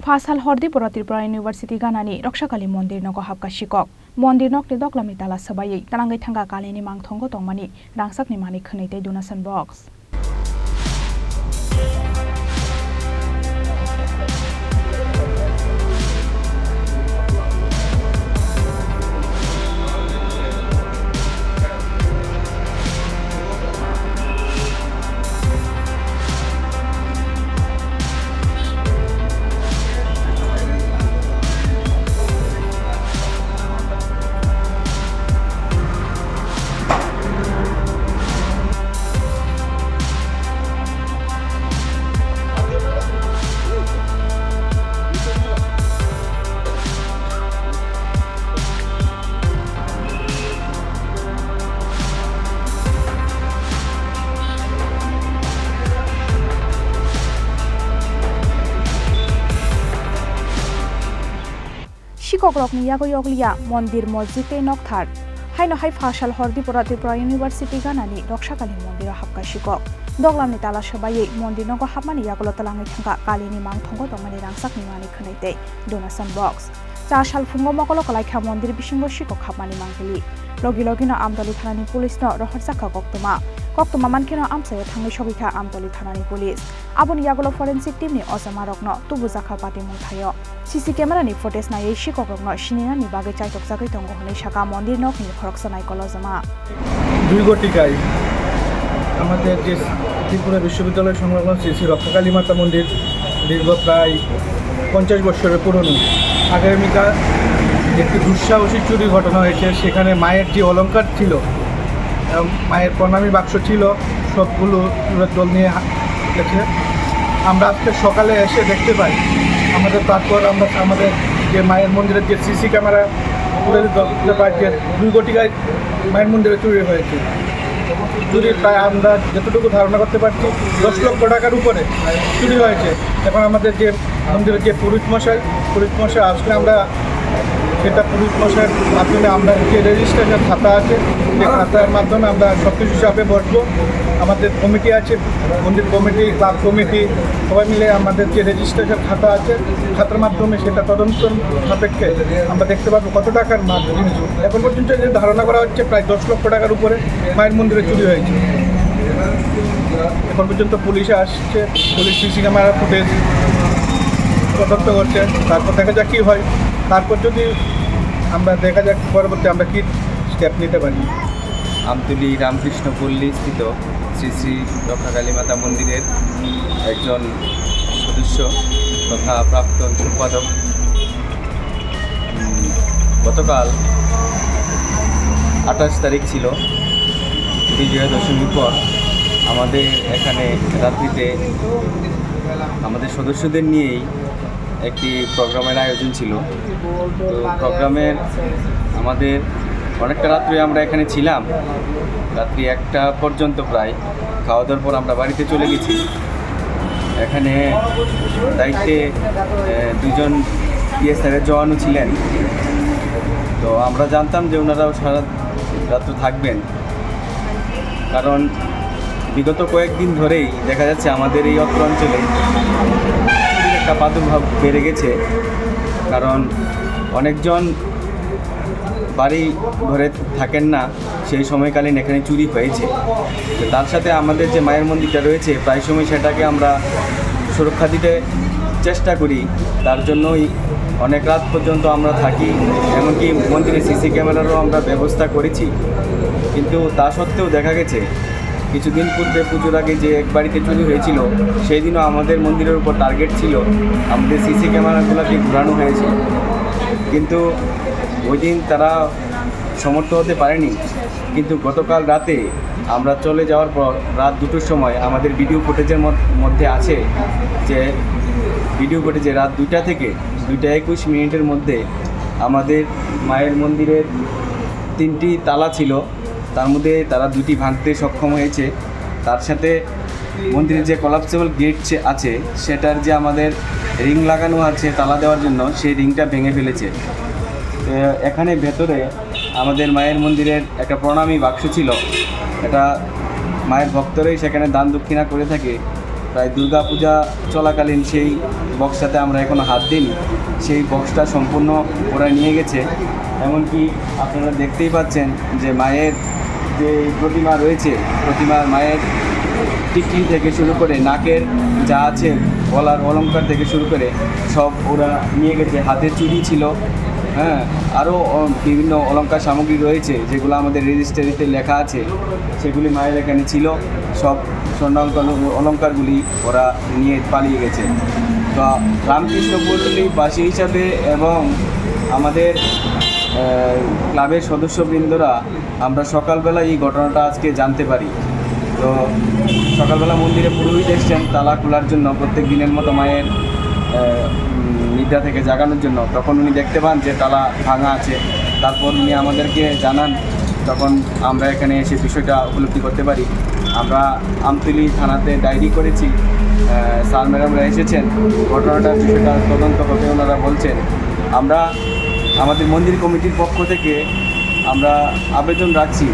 Phasal Diporo Tripura University Ganani Rakshakali Mandir Nogo Habkha Sikok Mandir nok ni doklam ni tala sabai talangai thanga kali ni mangthongo tongmani rangsak ni mani khneite donation box Sikok rok ni yago yoglia Mandir Mosjid nok thar haino hai Phasal Diporo Tripura University Ganani Rakshakali Mandir Habkha Sikok doglam ni tala sabai Mandir nogo habmani yagolo talangai thanga kali ni mangthongo tongmani rangsak ni mani khneite donation box cha sal fungo mokolo kalaikha Mandir bisingo Sikok habmani mangli logi no amdali thanani police no rohorjakha koktoma mankeno amsayo thangai sobikha amdali thanani police aboni yagolo forensic team ni ojama rokno tubujakha pati mungthayo CC camera ni footage na Sikok rokno sinina ni bage chaitok jagai tongo honai shaka Mandir nok ni khoroksanai kolojama 2 গটিকায় আমাদের যে ত্রিপুরা বিশ্ববিদ্যালয় সংলগ্ন শ্রী রক্ষাকালী মাতা মন্দির দীর্ঘ প্রায় 50 বছরের পুরনো আগামীকাল একটি দুঃসাহসিক চুরির ঘটনা হয়েছে সেখানে মায়ের যে অলংকার ছিল মায়ের প্রণামী বাক্স ছিল সবগুলো দল নিয়ে গেছে আমরা আজকে সকালে এসে দেখতে পাই তারপর আমরা আমাদের যে মায়ের মন্দিরের যে সিসি ক্যামেরা দেখতে পাই যে 2 গটিকায় মায়ের মন্দিরে চুরি হয়েছে চুরির প্রায় আমরা যতটুকু ধারণা করতে পারছি 10 লক্ষ টাকার উপরে চুরি হয়েছে এখন আমাদের যে মন্দিরের যে পুরোহিত মশাই আসলে আমরা সেটা পুরোহিত মশাইয়ের মাধ্যমে আমরা যে রেজিস্ট্রেশন খাতা আছে সেই খাতার মাধ্যমে আমরা সব কিছু হিসাবে বসবো আমাদের কমিটি আছে মন্দির কমিটি ক্লাব কমিটি সবাই মিলে আমাদের যে রেজিস্ট্রেশন খাতা আছে খাতার মাধ্যমে সেটা তদন্ত সাপেক্ষে আমরা দেখতে পাবো কত টাকার জিনিস এখন পর্যন্ত যে ধারণা করা হচ্ছে প্রায় 10 লক্ষ টাকার উপরে মায়ের মন্দিরে চুরি হয়েছে এখন পর্যন্ত পুলিশে আসছে পুলিশ সিসি ক্যামেরা ফুটেজ তদন্ত করছে তারপর দেখা যাক কী হয় তারপর যদি আমরা দেখা যাক পরবর্তী আমরা কী স্টেপ নিতে পারি আমতলী রামকৃষ্ণ পল্লী স্থিত শ্রী শ্রী রক্ষাকালী মাতা মন্দিরের একজন সদস্য তথা প্রাক্তন সম্পাদক গতকাল 28 তারিখ ছিল বিজয়া দশমীর পর আমাদের এখানে রাত্রিতে আমাদের সদস্যদের নিয়েই একটি প্রোগ্রামের আয়োজন ছিল তো প্রোগ্রামের আমাদের অনেকটা রাত্রে আমরা এখানে ছিলাম রাত্রি 1টা পর্যন্ত প্রায় খাওয়া দাওয়ার পর আমরা বাড়িতে চলে গেছি এখানে দায়িত্বে 2 জন পিএসআরের জওয়ানও ছিলেন তো আমরা জানতাম যে ওনারাও সারা রাত্র থাকবেন কারণ বিগত কয়েকদিন ধরেই দেখা যাচ্ছে আমাদের এই অত্র অঞ্চলে একটা প্রাদুর্ভাব বেড়ে গেছে কারণ অনেকজন বাড়ি ঘরে থাকেন না সেই সময়কালীন এখানে চুরি হয়েছে তো তার সাথে আমাদের যে মায়ের মন্দিরটা রয়েছে প্রায় সময় সেটাকে আমরা সুরক্ষা দিতে চেষ্টা করি তার জন্যই অনেক রাত পর্যন্ত আমরা থাকি এমনকি মন্দিরে সিসি ক্যামেরারও আমরা ব্যবস্থা করেছি কিন্তু তা সত্ত্বেও দেখা গেছে কিছুদিন পূর্বে পুজোর আগে যে এক বাড়িতে চুরি হয়েছিল সেই দিনও আমাদের মন্দিরের উপর টার্গেট ছিল আমাদের সিসি ক্যামেরাগুলোকে ঘোরানো হয়েছিল কিন্তু ওই দিন তারা সমর্থ হতে পারেনি কিন্তু গতকাল রাতে আমরা চলে যাওয়ার পর রাত 2টোর সময় আমাদের ভিডিও ফুটেজের মধ্যে আছে যে ভিডিও ফুটেজে রাত 2টা থেকে 2টা 21 মধ্যে আমাদের মায়ের মন্দিরের 3টি তালা ছিল তার মধ্যে তারা 2টি ভাঙতে সক্ষম হয়েছে তার সাথে মন্দিরের যে কলাপসেবল গেট আছে সেটার যে আমাদের রিং লাগানো আছে তালা দেওয়ার জন্য সেই রিংটা ভেঙে ফেলেছে এখানে ভেতরে আমাদের মায়ের মন্দিরের একটা প্রণামী বাক্স ছিল এটা মায়ের ভক্তরাই সেখানে দান দক্ষিণা করে থাকে প্রায় দুর্গা পূজা চলাকালীন সেই বক্সটাতে আমরা এখনও হাত দিইনি, সেই বক্সটা সম্পূর্ণ ওরা নিয়ে গেছে। এমনকি আপনারা দেখতেই পাচ্ছেন যে মায়ের যে প্রতিমা রয়েছে, প্রতিমার মায়ের টিকলি থেকে শুরু করে নাকের যা আছে, গলার অলংকার থেকে শুরু করে সব ওরা নিয়ে গেছে। হাতের চুড়ি ছিল, হ্যাঁ, আরও বিভিন্ন অলংকার সামগ্রী রয়েছে যেগুলো আমাদের রেজিস্ট্রিতে লেখা আছে, সেগুলি মায়ের এখানে ছিল। সব স্বর্ণ অলংকারগুলি ওরা নিয়ে পালিয়ে গেছে। তো রামকৃষ্ণপল্লীবাসী হিসাবে এবং আমাদের ক্লাবের সদস্যবৃন্দরা আমরা সকালবেলা এই ঘটনাটা আজকে জানতে পারি। তো সকালবেলা মন্দিরে পুরোহিত এসছেন তালা খোলার জন্য, প্রত্যেক দিনের মতো মায়ের নিদ্রা থেকে জাগানোর জন্য। তখন উনি দেখতে পান যে তালা ভাঙা আছে। তারপর উনি আমাদেরকে জানান, তখন আমরা এখানে এসে বিষয়টা উপলব্ধি করতে পারি। আমরা আমতলী থানাতে ডায়েরি করেছি, স্যার ম্যাডামরা এসেছেন, ঘটনাটার বিষয়টা তদন্ত হবে ওনারা বলছেন। আমরা আমাদের মন্দির কমিটির পক্ষ থেকে আমরা আবেদন রাখছি,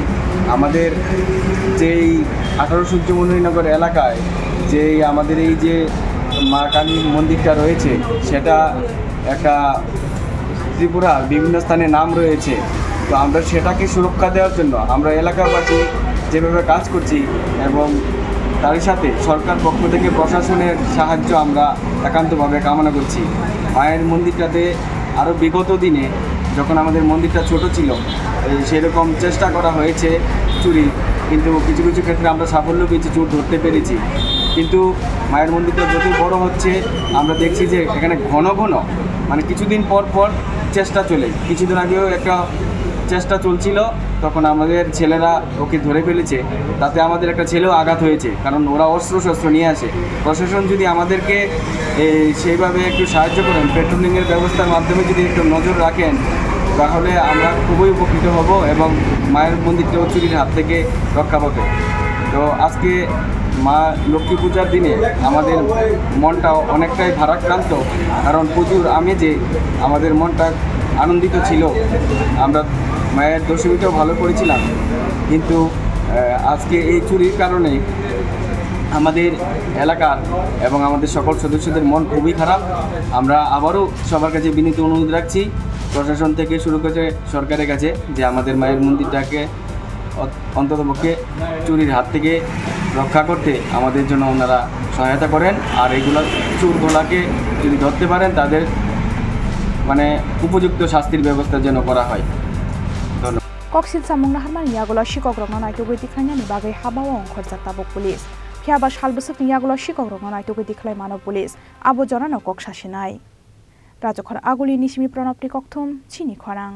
আমাদের যেই 18 সূর্যমণিনগর এলাকায় যেই আমাদের এই যে মা কালীর মন্দিরটা রয়েছে, সেটা একটা ত্রিপুরার বিভিন্ন স্থানে নাম রয়েছে। তো আমরা সেটাকে সুরক্ষা দেওয়ার জন্য আমরা এলাকাবাসী যেভাবে কাজ করছি এবং তার সাথে সরকার পক্ষ থেকে প্রশাসনের সাহায্য আমরা একান্তভাবে কামনা করছি। মায়ের মন্দিরটাতে আরও বিগত দিনে যখন আমাদের মন্দিরটা ছোট ছিল, সেরকম চেষ্টা করা হয়েছে চুরি, কিন্তু কিছু কিছু ক্ষেত্রে আমরা সাফল্য পেয়েছি, চোর ধরতে পেরেছি। কিন্তু মায়ের মন্দিরটা যত বড় হচ্ছে আমরা দেখছি যে এখানে ঘন ঘন মানে কিছুদিন পর পর চেষ্টা চলে। কিছুদিন আগেও একটা চেষ্টা চলছিল, তখন আমাদের ছেলেরা ওকে ধরে ফেলেছে। তাতে আমাদের একটা ছেলেও আঘাত হয়েছে, কারণ ওরা অস্ত্র নিয়ে আসে। প্রশাসন যদি আমাদেরকে সেইভাবে একটু সাহায্য করেন, পেট্রোলিংয়ের ব্যবস্থার মাধ্যমে যদি একটু নজর রাখেন, তাহলে আমরা খুবই উপকৃত হব এবং মায়ের মন্দিরটাও চুরির হাত থেকে রক্ষা পাবে। তো আজকে মা লক্ষ্মী পূজার দিনে আমাদের মনটা অনেকটাই ভারাক্রান্ত, কারণ পুজোর আমেজে আমাদের মনটা আনন্দিত ছিল। আমরা মায়ের দশমীটাও ভালো করেছিলাম, কিন্তু আজকে এই চুরির কারণে আমাদের এলাকার এবং আমাদের সকল সদস্যদের মন খুবই খারাপ। আমরা আবারও সবার কাছে বিনীত অনুরোধ রাখছি, প্রশাসন থেকে শুরু করে সরকারের কাছে, যে আমাদের মায়ের মন্দিরটাকে অন্ততপক্ষে চুরির হাত থেকে রক্ষা করতে আমাদের জন্য ওনারা সহায়তা করেন। আর এইগুলো চোরগুলাকে যদি ধরতে পারেন, তাদের মানে উপযুক্ত শাস্তির ব্যবস্থা যেন করা হয়। ধন্যবাদ। কক্সিল সামুংনা হারমান ইয়াগুলো শিকক রঙা নাইটুগৈ দিখাইনানি বাগৈ হাবাও অংখরজাক তাবক পুলিশ ফিয়াবা সালবসুকনি ইয়াগুলো শিকক রঙা নাইটুগৈ দিখলাই মানব পুলিশ আবো জনানো কক সাসিনাই রাজখর আগুলি নিসিমি প্রণবটি ককথুম চিনি খরাং।